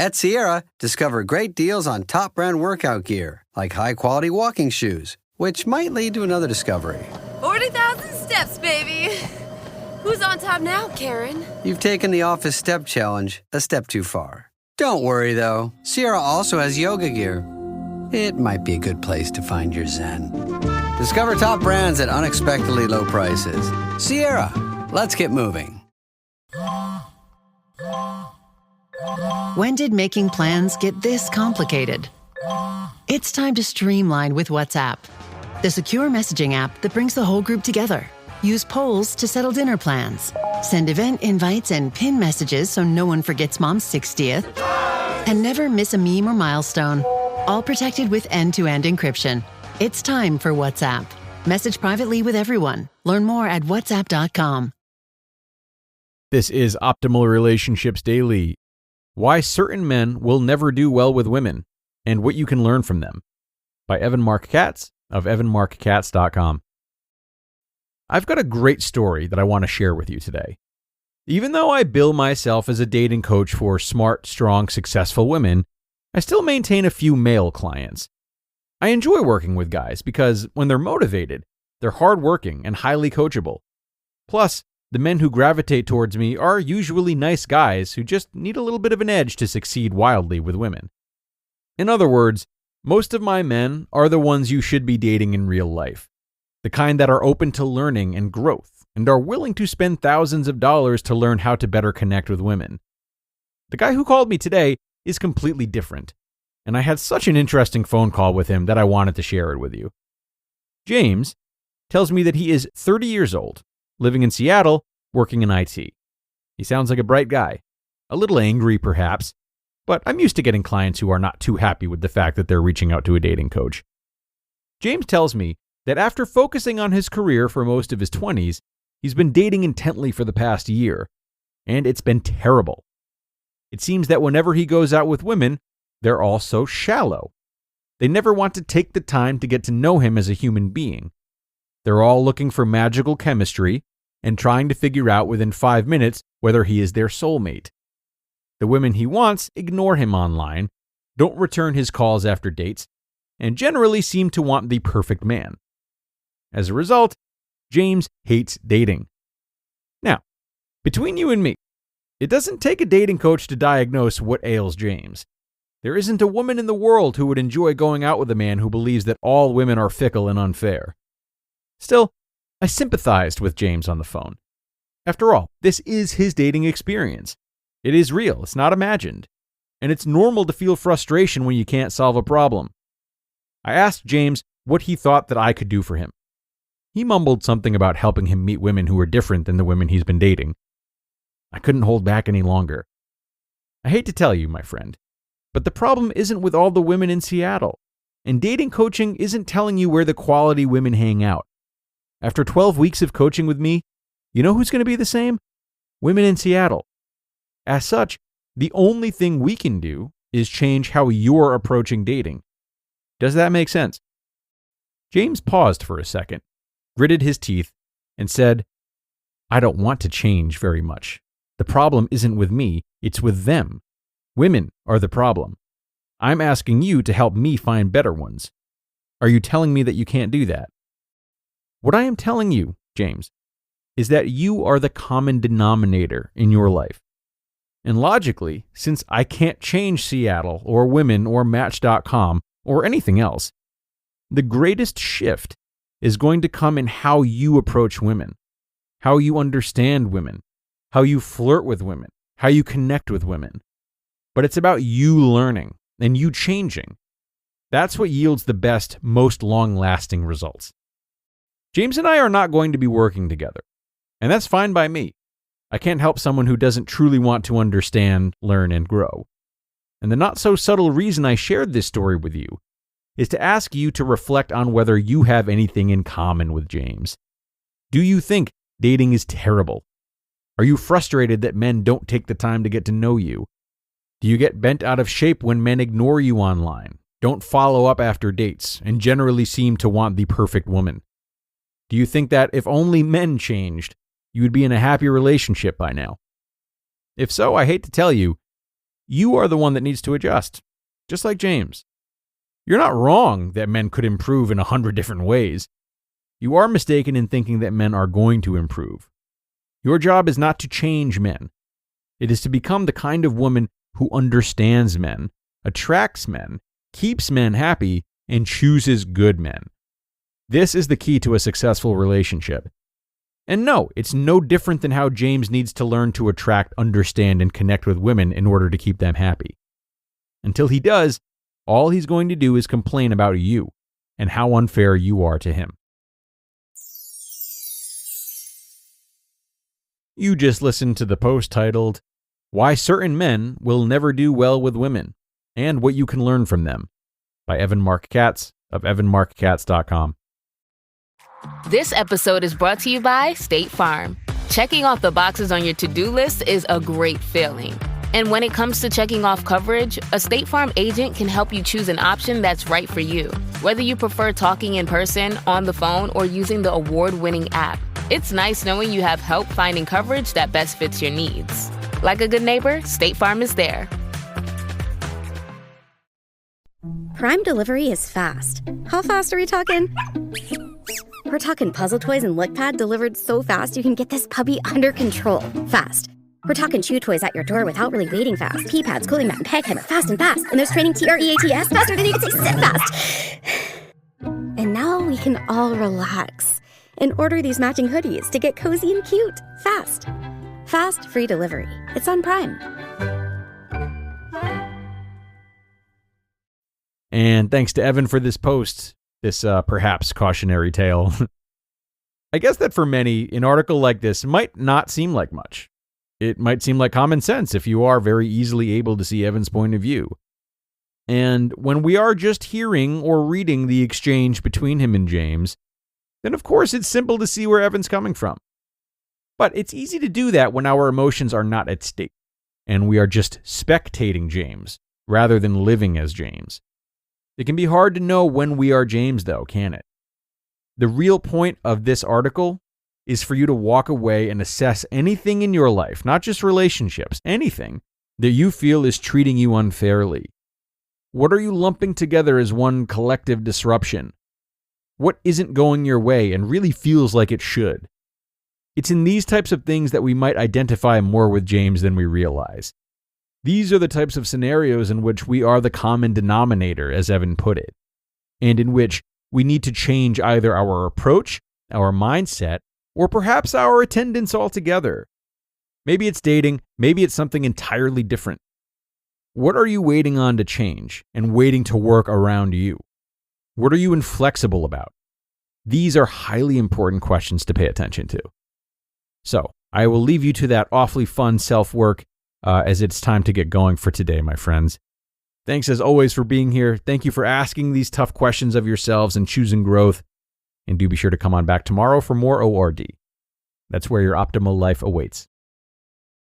At Sierra, discover great deals on top brand workout gear, like high-quality walking shoes, which might lead to another discovery. 40,000 steps, baby. Who's on top now, Karen? You've taken the office step challenge a step too far. Don't worry, though. Sierra also has yoga gear. It might be a good place to find your zen. Discover top brands at unexpectedly low prices. Sierra, let's get moving. When did making plans get this complicated? It's time to streamline with WhatsApp, the secure messaging app that brings the whole group together. Use polls to settle dinner plans. Send event invites and pin messages so no one forgets Mom's 60th. And never miss a meme or milestone. All protected with end-to-end encryption. It's time for WhatsApp. Message privately with everyone. Learn more at whatsapp.com. This is Optimal Relationships Daily. Why certain men will never do well with women and what you can learn from them. By Marc Katz of evanmarckatz.com. I've got a great story that I want to share with you today. Even though I bill myself as a dating coach for smart, strong, successful women, I still maintain a few male clients. I enjoy working with guys because when they're motivated, they're hardworking and highly coachable. Plus, the men who gravitate towards me are usually nice guys who just need a little bit of an edge to succeed wildly with women. In other words, most of my men are the ones you should be dating in real life. The kind that are open to learning and growth and are willing to spend thousands of dollars to learn how to better connect with women. The guy who called me today is completely different, and I had such an interesting phone call with him that I wanted to share it with you. James tells me that he is 30 years old, living in Seattle, working in IT. He sounds like a bright guy, a little angry perhaps, but I'm used to getting clients who are not too happy with the fact that they're reaching out to a dating coach. James tells me that after focusing on his career for most of his 20s, he's been dating intently for the past year, and it's been terrible. It seems that whenever he goes out with women, they're all so shallow. They never want to take the time to get to know him as a human being. They're all looking for magical chemistry and trying to figure out within 5 minutes whether he is their soulmate. The women he wants ignore him online, don't return his calls after dates, and generally seem to want the perfect man. As a result, James hates dating. Now, between you and me, it doesn't take a dating coach to diagnose what ails James. There isn't a woman in the world who would enjoy going out with a man who believes that all women are fickle and unfair. Still, I sympathized with James on the phone. After all, this is his dating experience. It is real, it's not imagined. And it's normal to feel frustration when you can't solve a problem. I asked James what he thought that I could do for him. He mumbled something about helping him meet women who are different than the women he's been dating. I couldn't hold back any longer. I hate to tell you, my friend, but the problem isn't with all the women in Seattle, and dating coaching isn't telling you where the quality women hang out. After 12 weeks of coaching with me, you know who's going to be the same? Women in Seattle. As such, the only thing we can do is change how you're approaching dating. Does that make sense? James paused for a second, gritted his teeth, and said, I don't want to change very much. The problem isn't with me, it's with them. Women are the problem. I'm asking you to help me find better ones. Are you telling me that you can't do that? What I am telling you, James, is that you are the common denominator in your life. And logically, since I can't change Seattle or women or Match.com or anything else, the greatest shift is going to come in how you approach women, how you understand women, how you flirt with women, how you connect with women. But it's about you learning and you changing. That's what yields the best, most long-lasting results. James and I are not going to be working together, and that's fine by me. I can't help someone who doesn't truly want to understand, learn, and grow. And the not-so-subtle reason I shared this story with you is to ask you to reflect on whether you have anything in common with James. Do you think dating is terrible? Are you frustrated that men don't take the time to get to know you? Do you get bent out of shape when men ignore you online, don't follow up after dates, and generally seem to want the perfect woman? Do you think that if only men changed, you would be in a happy relationship by now? If so, I hate to tell you, you are the one that needs to adjust, just like James. You're not wrong that men could improve in 100 different ways. You are mistaken in thinking that men are going to improve. Your job is not to change men. It is to become the kind of woman who understands men, attracts men, keeps men happy, and chooses good men. This is the key to a successful relationship. And no, it's no different than how James needs to learn to attract, understand, and connect with women in order to keep them happy. Until he does, all he's going to do is complain about you and how unfair you are to him. You just listened to the post titled, Why Certain Men Will Never Do Well with Women, and What You Can Learn from Them, by Marc Katz of evanmarckatz.com. This episode is brought to you by State Farm. Checking off the boxes on your to-do list is a great feeling. And when it comes to checking off coverage, a State Farm agent can help you choose an option that's right for you. Whether you prefer talking in person, on the phone, or using the award-winning app, it's nice knowing you have help finding coverage that best fits your needs. Like a good neighbor, State Farm is there. Prime delivery is fast. How fast are we talking? We're talking puzzle toys and LickPad delivered so fast you can get this puppy under control fast. We're talking chew toys at your door without really waiting fast. Pee pads, cooling mat, and peg hammer fast and fast. And there's training TREATS faster than you can say sit fast. And now we can all relax and order these matching hoodies to get cozy and cute fast. Fast, free delivery. It's on Prime. And thanks to Evan for this post, this perhaps cautionary tale. I guess that for many, an article like this might not seem like much. It might seem like common sense if you are very easily able to see Evan's point of view. And when we are just hearing or reading the exchange between him and James, then of course it's simple to see where Evan's coming from. But it's easy to do that when our emotions are not at stake, and we are just spectating James rather than living as James. It can be hard to know when we are James, though, can it? The real point of this article is for you to walk away and assess anything in your life, not just relationships, anything that you feel is treating you unfairly. What are you lumping together as one collective disruption? What isn't going your way and really feels like it should? It's in these types of things that we might identify more with James than we realize. These are the types of scenarios in which we are the common denominator, as Evan put it, and in which we need to change either our approach, our mindset, or perhaps our attendance altogether. Maybe it's dating, maybe it's something entirely different. What are you waiting on to change and waiting to work around you? What are you inflexible about? These are highly important questions to pay attention to. So, I will leave you to that awfully fun self-work as it's time to get going for today, my friends. Thanks as always for being here. Thank you for asking these tough questions of yourselves and choosing growth. And do be sure to come on back tomorrow for more ORD. That's where your optimal life awaits.